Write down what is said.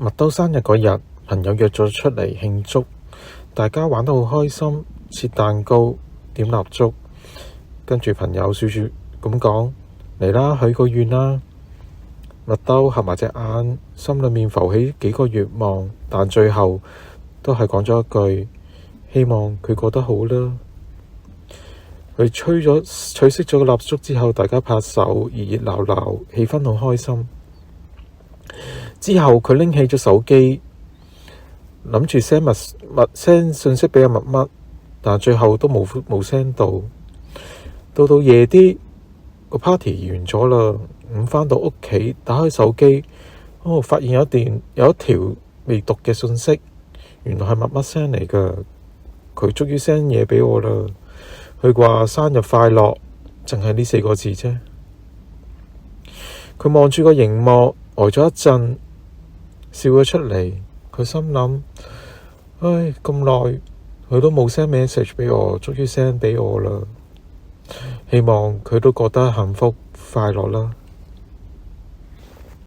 麥兜生日嗰日，朋友約咗出嚟慶祝，大家玩得好開心，切蛋糕、點蠟燭，跟住朋友笑住咁講：嚟啦，許個願啦！麥兜合埋隻眼，心裏面浮起幾個願望，但最後都係講咗一句：希望佢過得好啦。佢取熄咗個蠟燭之後，大家拍手，熱熱鬧鬧，氣氛好開心。之後佢拎起咗手機，諗住 send 信息俾阿麥乜，但最後都冇 send 到。到夜啲個 party 完咗啦，咁返到屋企打開手機，發現有一條未讀嘅信息，原來係麥乜 send 嚟㗎。佢終於 send 嘢俾我啦，佢話生日快樂，淨係呢4個字啫。佢望住個熒幕，呆咗一陣，笑咗出嚟。佢心諗：唉，咁耐佢都冇 send message 俾我，終於 send 俾我啦。希望佢都覺得幸福快樂啦。